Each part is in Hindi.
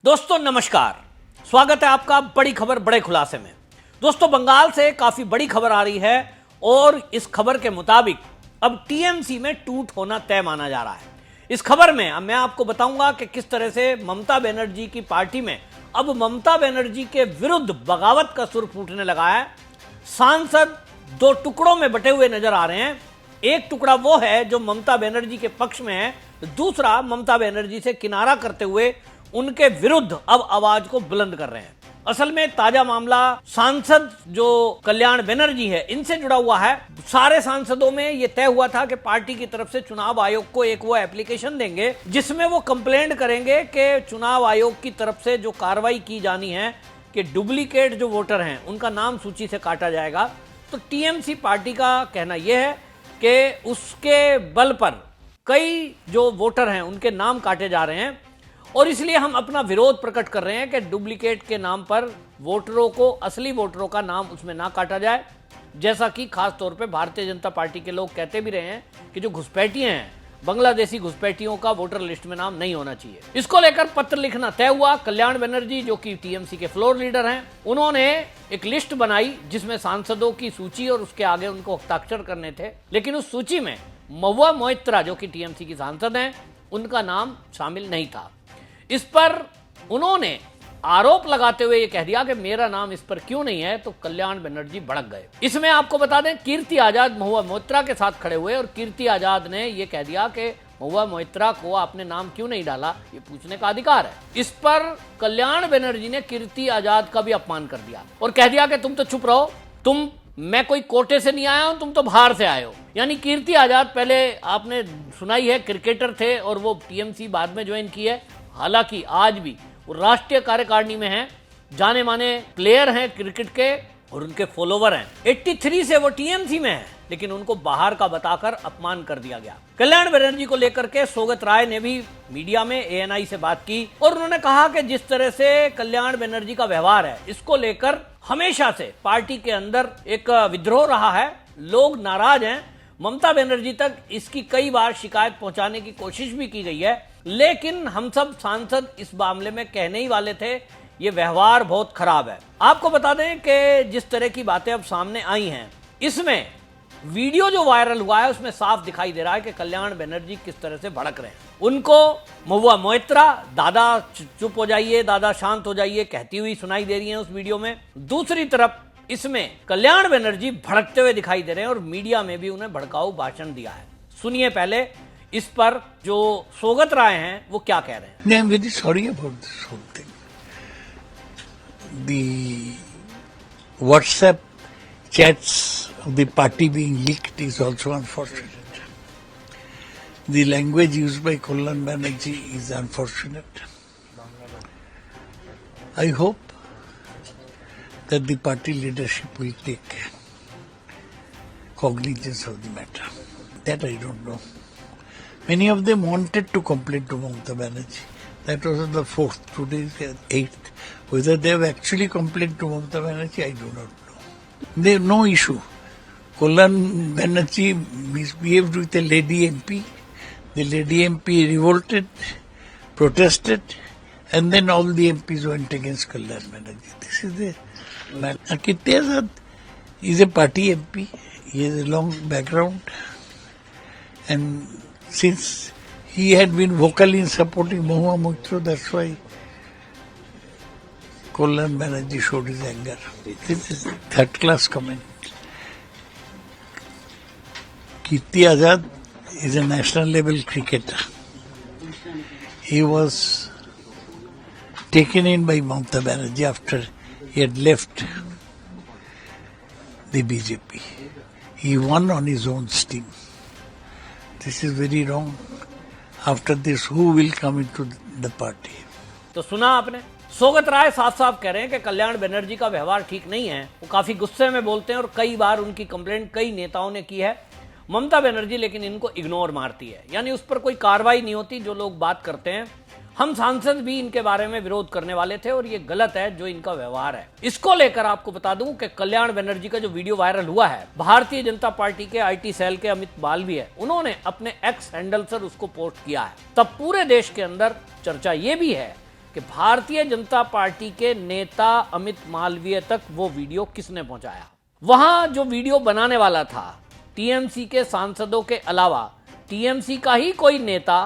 दोस्तों नमस्कार, स्वागत है आपका बड़ी खबर बड़े खुलासे में। दोस्तों बंगाल से काफी बड़ी खबर आ रही है और इस खबर के मुताबिक अब टीएमसी में टूट होना तय माना जा रहा है। इस खबर में अब मैं आपको बताऊंगा कि किस तरह से ममता बनर्जी की पार्टी में अब ममता बनर्जी के विरुद्ध बगावत का सुर फूटने लगा है। सांसद दो टुकड़ों में बटे हुए नजर आ रहे हैं। एक टुकड़ा वो है जो ममता बनर्जी के पक्ष में है, दूसरा ममता बनर्जी से किनारा करते हुए उनके विरुद्ध अब आवाज को बुलंद कर रहे हैं। असल में ताजा मामला सांसद जो कल्याण बनर्जी है इनसे जुड़ा हुआ है। सारे सांसदों में यह तय हुआ था कि पार्टी की तरफ से चुनाव आयोग को एक वो एप्लीकेशन देंगे जिसमें वो कंप्लेंट करेंगे कि चुनाव आयोग की तरफ से जो कार्रवाई की जानी है कि डुप्लीकेट जो वोटर हैं उनका नाम सूची से काटा जाएगा। तो टीएमसी पार्टी का कहना यह है कि उसके बल पर कई जो वोटर हैं उनके नाम काटे जा रहे हैं और इसलिए हम अपना विरोध प्रकट कर रहे हैं कि डुप्लीकेट के नाम पर वोटरों को, असली वोटरों का नाम उसमें ना काटा जाए। जैसा कि खास तौर पे भारतीय जनता पार्टी के लोग कहते भी रहे हैं कि जो घुसपैठिए हैं, बांग्लादेशी घुसपैठियों का वोटर लिस्ट में नाम नहीं होना चाहिए। इसको लेकर पत्र लिखना तय हुआ। कल्याण बनर्जी जो कि टीएमसी के फ्लोर लीडर हैं, उन्होंने एक लिस्ट बनाई जिसमें सांसदों की सूची और उसके आगे उनको हस्ताक्षर करने थे, लेकिन उस सूची में महुआ मोइत्रा जो कि टीएमसी की सांसद हैं उनका नाम शामिल नहीं था। इस पर उन्होंने आरोप लगाते हुए ये कह दिया कि मेरा नाम इस पर क्यों नहीं है, तो कल्याण बनर्जी भड़क गए। इसमें आपको बता दें कीर्ति आजाद महुआ मोइत्रा के साथ खड़े हुए और कीर्ति आजाद ने यह कह दिया कि महुआ मोइत्रा को आपने नाम क्यों नहीं डाला, ये पूछने का अधिकार है। इस पर कल्याण बनर्जी ने कीर्ति आजाद का भी अपमान कर दिया और कह दिया कि तुम तो चुप रहो, मैं कोई कोटे से नहीं आया हूं, तुम तो बाहर से आए हो। यानी कीर्ति आजाद पहले आपने सुनाई है क्रिकेटर थे और वो टीएमसी बाद में ज्वाइन की है। हालांकि आज भी वो राष्ट्रीय कार्यकारिणी में हैं, जाने माने प्लेयर हैं क्रिकेट के और उनके फॉलोवर हैं। 83 से वो टीएमसी में हैं, लेकिन उनको बाहर का बताकर अपमान कर दिया गया। कल्याण बनर्जी को लेकर के सौगत राय ने भी मीडिया में एएनआई से बात की और उन्होंने कहा कि जिस तरह से कल्याण बनर्जी का व्यवहार है इसको लेकर हमेशा से पार्टी के अंदर एक विद्रोह रहा है, लोग नाराज हैं। ममता बनर्जी तक इसकी कई बार शिकायत पहुंचाने की कोशिश भी की गई है, लेकिन हम सब सांसद इस मामले में कहने ही वाले थे ये व्यवहार बहुत खराब है। आपको बता दें कि जिस तरह की बातें अब सामने आई हैं, इसमें वीडियो जो वायरल हुआ है उसमें साफ दिखाई दे रहा है कि कल्याण बनर्जी किस तरह से भड़क रहे हैं। उनको महुआ मोइत्रा दादा चुप हो जाइए, दादा शांत हो जाइए कहती हुई सुनाई दे रही है उस वीडियो में। दूसरी तरफ इसमें कल्याण बनर्जी भड़कते हुए दिखाई दे रहे हैं और मीडिया में भी उन्हें भड़काऊ भाषण दिया है। सुनिए पहले इस पर जो सौगत राय हैं वो क्या कह रहे हैं। I am very sorry about this whole thing. The WhatsApp chats of the party being leaked is also unfortunate. The language used by Kalyan Banerjee is unfortunate. I hope that the party leadership will take cognizance of the matter. That I don't know. Many of them wanted to complain to Mamata Banerjee. That was on the 4th, today is the 8th. Whether they have actually complained to Mamata Banerjee, I do not know. They have no issue. Kalyan Banerjee misbehaved with a lady MP. The lady MP revolted, protested, and then all the MPs went against Kalyan Banerjee. This is the matter. Kirti Azad is a party MP. He has a long background. And since he had been vocal in supporting Mahua Moitra, that's why Kalyan Banerjee showed his anger. This is third-class comment. Kirti Azad is a national-level cricketer. He was taken in by Mamata Banerjee after he had left the BJP. He won on his own steam. This is very wrong. After this, who will come into the party? तो सुना आपने, सौगत राय साफ साफ कह रहे हैं कि कल्याण बनर्जी का व्यवहार ठीक नहीं है। वो काफी गुस्से में बोलते हैं और कई बार उनकी कंप्लेंट कई नेताओं ने की है। ममता बनर्जी लेकिन इनको इग्नोर मारती है, यानी उस पर कोई कार्रवाई नहीं होती। जो लोग बात करते हैं, हम सांसद भी इनके बारे में विरोध करने वाले थे और ये गलत है जो इनका व्यवहार है। इसको लेकर आपको बता दूं कि कल्याण बनर्जी का जो वीडियो वायरल हुआ है, भारतीय जनता पार्टी के आईटी सेल के अमित बालवी है, उन्होंने अपने एक्स हैंडल पर उसको पोस्ट किया है। तब पूरे देश के अंदर चर्चा ये भी है कि भारतीय जनता पार्टी के नेता अमित मालवीय तक वो वीडियो किसने पहुंचाया। वहां जो वीडियो बनाने वाला था टीएमसी के सांसदों के अलावा टीएमसी का ही कोई नेता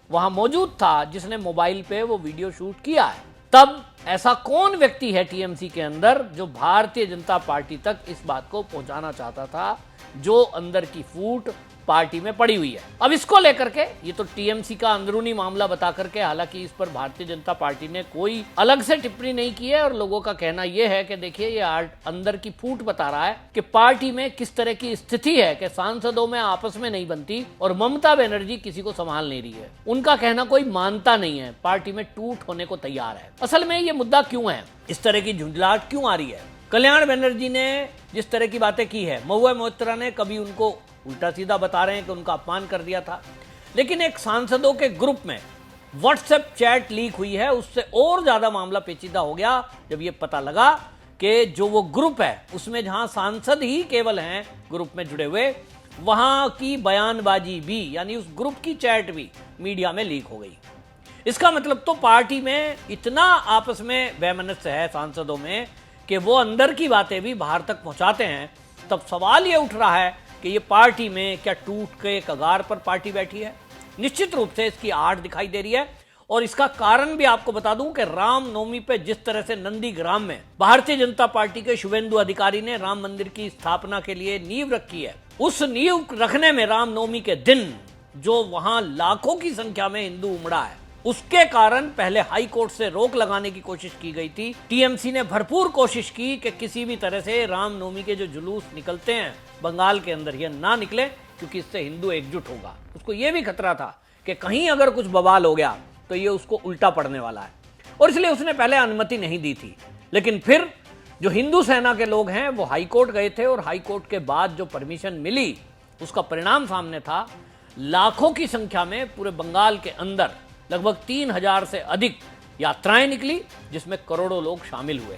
वहां मौजूद था जिसने मोबाइल पे वो वीडियो शूट किया है। तब ऐसा कौन व्यक्ति है टीएमसी के अंदर जो भारतीय जनता पार्टी तक इस बात को पहुंचाना चाहता था, जो अंदर की फूट पार्टी में पड़ी हुई है। अब इसको लेकर के ये तो टीएमसी का अंदरूनी मामला बता करके, हालांकि इस पर भारतीय जनता पार्टी ने कोई अलग से टिप्पणी नहीं की है और लोगों का कहना यह है कि देखिए ये अंदर की फूट बता रहा है कि पार्टी में किस तरह की स्थिति है कि सांसदों में आपस में नहीं बनती और ममता बनर्जी किसी को संभाल नहीं रही है। उनका कहना कोई मानता नहीं है, पार्टी में टूट होने को तैयार है। असल में ये मुद्दा क्यों है, इस तरह की झुंझलाहट क्यों आ रही है? कल्याण बनर्जी ने जिस तरह की बातें की है, महुआ मोइत्रा ने कभी उनको उल्टा सीधा बता रहे हैं कि उनका अपमान कर दिया था, लेकिन एक सांसदों के ग्रुप में व्हाट्सएप चैट लीक हुई है, उससे और ज्यादा मामला पेचीदा हो गया जब ये पता लगा कि जो वो ग्रुप है उसमें जहां सांसद ही केवल हैं ग्रुप में जुड़े हुए, वहां की बयानबाजी भी यानी उस ग्रुप की चैट भी मीडिया में लीक हो गई। इसका मतलब तो पार्टी में इतना आपस में वैमनस्य है सांसदों में कि वो अंदर की बातें भी बाहर तक पहुंचाते हैं। तब सवाल ये उठ रहा है कि ये पार्टी में क्या टूट के कगार पर पार्टी बैठी है? निश्चित रूप से इसकी आड़ दिखाई दे रही है और इसका कारण भी आपको बता दूं कि रामनवमी पे जिस तरह से नंदीग्राम में भारतीय जनता पार्टी के शुभेंदु अधिकारी ने राम मंदिर की स्थापना के लिए नींव रखी है, उस नींव रखने में रामनवमी के दिन जो वहां लाखों की संख्या में हिंदू उमड़ा है, उसके कारण पहले हाई कोर्ट से रोक लगाने की कोशिश की गई थी। टीएमसी ने भरपूर कोशिश की कि किसी भी तरह से रामनवमी के जो जुलूस निकलते हैं बंगाल के अंदर ये ना निकले, क्योंकि इससे हिंदू एकजुट होगा। उसको ये भी खतरा था कि कहीं अगर कुछ बवाल हो गया तो ये उसको उल्टा पड़ने वाला है, और इसलिए उसने पहले अनुमति नहीं दी थी। लेकिन फिर जो हिंदू सेना के लोग हैं वो हाईकोर्ट गए थे और हाईकोर्ट के बाद जो परमिशन मिली उसका परिणाम सामने था। लाखों की संख्या में पूरे बंगाल के अंदर लगभग 3000 से अधिक यात्राएं निकली, जिसमें करोड़ों लोग शामिल हुए,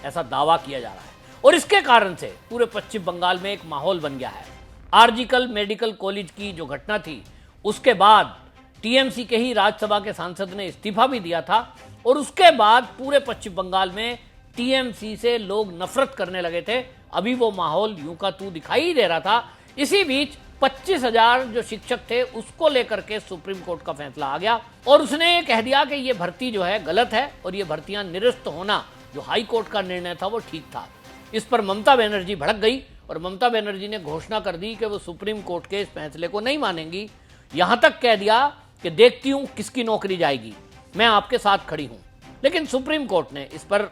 ऐसा दावा किया जा रहा है। और इसके कारण से पूरे पश्चिम बंगाल में एक माहौल बन गया है। आरजीकर मेडिकल कॉलेज की जो घटना थी उसके बाद टीएमसी के ही राज्यसभा के सांसद ने इस्तीफा भी दिया था और उसके बाद पूरे पश्चिम बंगाल में टीएमसी से लोग नफरत करने लगे थे। अभी वो माहौल यूं का तू दिखाई दे रहा था। इसी बीच 25,000 जो शिक्षक थे उसको लेकर के सुप्रीम कोर्ट का फैसला आ गया और उसने ये कह दिया कि ये भर्ती जो है गलत है और ये भर्तियां निरस्त होना जो हाई कोर्ट का निर्णय था वो ठीक था। इस पर ममता बनर्जी भड़क गई और ममता बनर्जी ने घोषणा कर दी कि वो सुप्रीम कोर्ट के इस फैसले को नहीं मानेंगी। यहां तक कह दिया कि देखती हूं किसकी नौकरी जाएगी, मैं आपके साथ खड़ी हूं। लेकिन सुप्रीम कोर्ट ने इस पर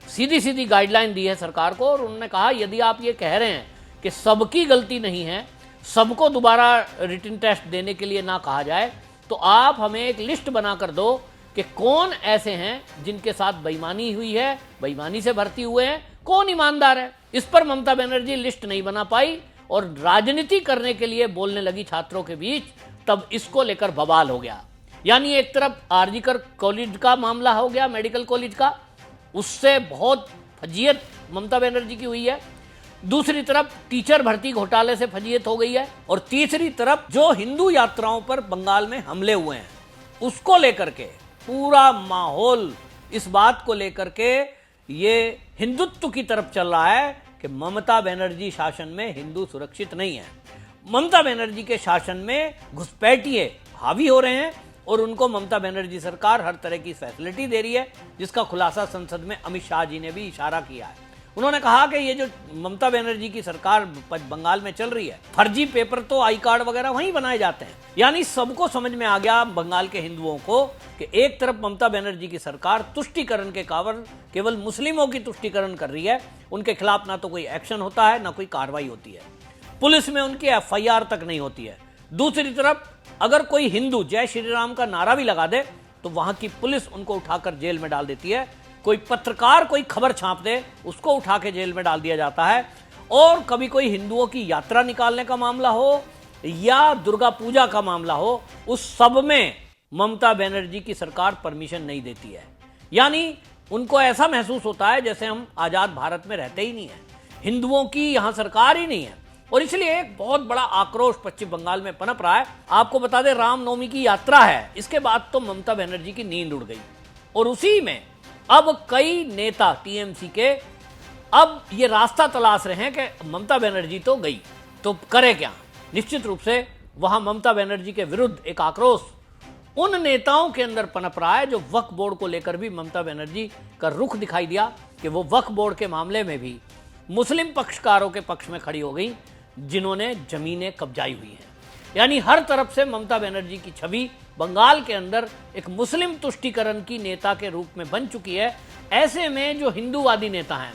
सीधी सीधी गाइडलाइन दी है सरकार को और उन्होंने कहा यदि आप ये कह रहे हैं कि सबकी गलती नहीं है, सबको दोबारा रिटन टेस्ट देने के लिए ना कहा जाए, तो आप हमें एक लिस्ट बनाकर दो कि कौन ऐसे हैं जिनके साथ बेईमानी हुई है, बेईमानी से भर्ती हुए हैं, कौन ईमानदार है। इस पर ममता बनर्जी लिस्ट नहीं बना पाई और राजनीति करने के लिए बोलने लगी छात्रों के बीच। तब इसको लेकर बवाल हो गया। यानी एक तरफ आरजीकर कॉलेज का मामला हो गया, मेडिकल कॉलेज का, उससे बहुत फजीयत ममता बनर्जी की हुई है। दूसरी तरफ टीचर भर्ती घोटाले से फजीयत हो गई है और तीसरी तरफ जो हिंदू यात्राओं पर बंगाल में हमले हुए हैं उसको लेकर के पूरा माहौल इस बात को लेकर के ये हिंदुत्व की तरफ चल रहा है कि ममता बनर्जी शासन में हिंदू सुरक्षित नहीं है। ममता बनर्जी के शासन में घुसपैठिए हावी हो रहे हैं और उनको ममता बनर्जी सरकार हर तरह की फैसिलिटी दे रही है, जिसका खुलासा संसद में अमित शाह जी ने भी इशारा किया है। उन्होंने कहा कि ये जो ममता बनर्जी की सरकार बंगाल में चल रही है, फर्जी पेपर तो आई कार्ड वगैरह वहीं बनाए जाते हैं। यानी सबको समझ में आ गया बंगाल के हिंदुओं को कि एक तरफ ममता बनर्जी की सरकार तुष्टीकरण के कावर केवल मुस्लिमों की तुष्टीकरण कर रही है, उनके खिलाफ ना तो कोई एक्शन होता है ना कोई कार्रवाई होती है, पुलिस में उनकी एफआईआर तक नहीं होती है। दूसरी तरफ अगर कोई हिंदू जय श्री राम का नारा भी लगा दे तो वहां की पुलिस उनको उठाकर जेल में डाल देती है। कोई पत्रकार कोई खबर छाप दे उसको उठा के जेल में डाल दिया जाता है। और कभी कोई हिंदुओं की यात्रा निकालने का मामला हो या दुर्गा पूजा का मामला हो, उस सब में ममता बनर्जी की सरकार परमिशन नहीं देती है। यानी उनको ऐसा महसूस होता है जैसे हम आजाद भारत में रहते ही नहीं है, हिंदुओं की यहां सरकार ही नहीं है। और इसलिए एक बहुत बड़ा आक्रोश पश्चिम बंगाल में पनप रहा है। आपको बता दें रामनवमी की यात्रा है, इसके बाद तो ममता बनर्जी की नींद उड़ गई। और उसी में अब कई नेता टीएमसी के अब ये रास्ता तलाश रहे हैं कि ममता बनर्जी तो गई तो करे क्या। निश्चित रूप से वहां ममता बनर्जी के विरुद्ध एक आक्रोश उन नेताओं के अंदर पनप रहा है जो वक्फ बोर्ड को लेकर भी ममता बनर्जी का रुख दिखाई दिया कि वो वक्फ बोर्ड के मामले में भी मुस्लिम पक्षकारों के पक्ष में खड़ी हो गई जिन्होंने जमीनें कब्जाई हुई हैं। यानी हर तरफ से ममता बनर्जी की छवि बंगाल के अंदर एक मुस्लिम तुष्टीकरण की नेता के रूप में बन चुकी है। ऐसे में जो हिंदूवादी नेता हैं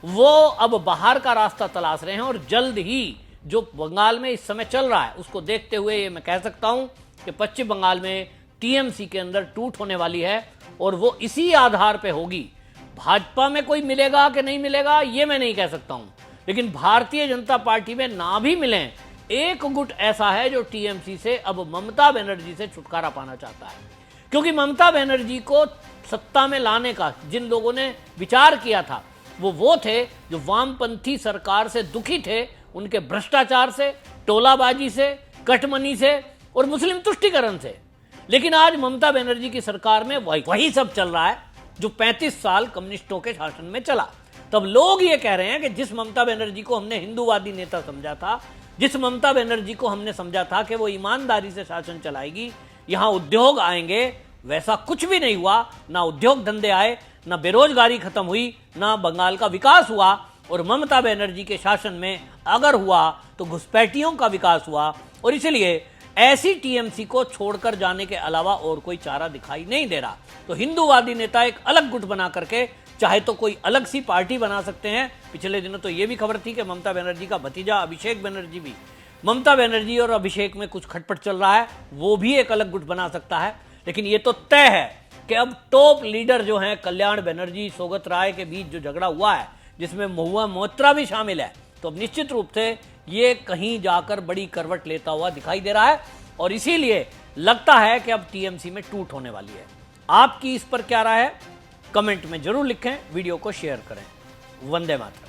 वो अब बाहर का रास्ता तलाश रहे हैं और जल्द ही जो बंगाल में इस समय चल रहा है उसको देखते हुए ये मैं कह सकता हूं कि पश्चिम बंगाल में टीएमसी के अंदर टूट होने वाली है और वो इसी आधार पे होगी। भाजपा में कोई मिलेगा कि नहीं मिलेगा ये मैं नहीं कह सकता हूं, लेकिन भारतीय जनता पार्टी में ना भी मिलें एक गुट ऐसा है जो टीएमसी से अब ममता बनर्जी से छुटकारा पाना चाहता है। क्योंकि ममता बनर्जी को सत्ता में लाने का जिन लोगों ने विचार किया था वो थे जो वामपंथी सरकार से दुखी थे, उनके भ्रष्टाचार से, टोलाबाजी से, कटमनी से और मुस्लिम तुष्टीकरण से। लेकिन आज ममता बनर्जी की सरकार में वही सब चल रहा है जो 35 साल कम्युनिस्टों के शासन में चला। तब लोग ये कह रहे हैं कि जिस ममता बनर्जी को हमने हिंदूवादी नेता समझा था, जिस ममता बनर्जी को हमने समझा था कि वो ईमानदारी से शासन चलाएगी, यहां उद्योग आएंगे, वैसा कुछ भी नहीं हुआ। ना उद्योग धंधे आए, ना बेरोजगारी खत्म हुई, ना बंगाल का विकास हुआ। और ममता बनर्जी के शासन में अगर हुआ तो घुसपैठियों का विकास हुआ। और इसलिए ऐसी टीएमसी को छोड़कर जाने के अलावा और कोई चारा दिखाई नहीं दे रहा। तो हिंदूवादी नेता एक अलग गुट बना करके चाहे तो कोई अलग सी पार्टी बना सकते हैं। पिछले दिनों तो ये भी खबर थी कि ममता बनर्जी का भतीजा अभिषेक बनर्जी भी, ममता बनर्जी और अभिषेक में कुछ खटपट चल रहा है, वो भी एक अलग गुट बना सकता है। लेकिन ये तो तय है कि अब टॉप लीडर जो हैं कल्याण बनर्जी, सौगत राय के बीच जो झगड़ा हुआ है जिसमें महुआ मोइत्रा भी शामिल है, तो अब निश्चित रूप से ये कहीं जाकर बड़ी करवट लेता हुआ दिखाई दे रहा है। और इसीलिए लगता है कि अब टीएमसी में टूट होने वाली है। आपकी इस पर क्या राय है? कमेंट में जरूर लिखें, वीडियो को शेयर करें। वंदे मातरम।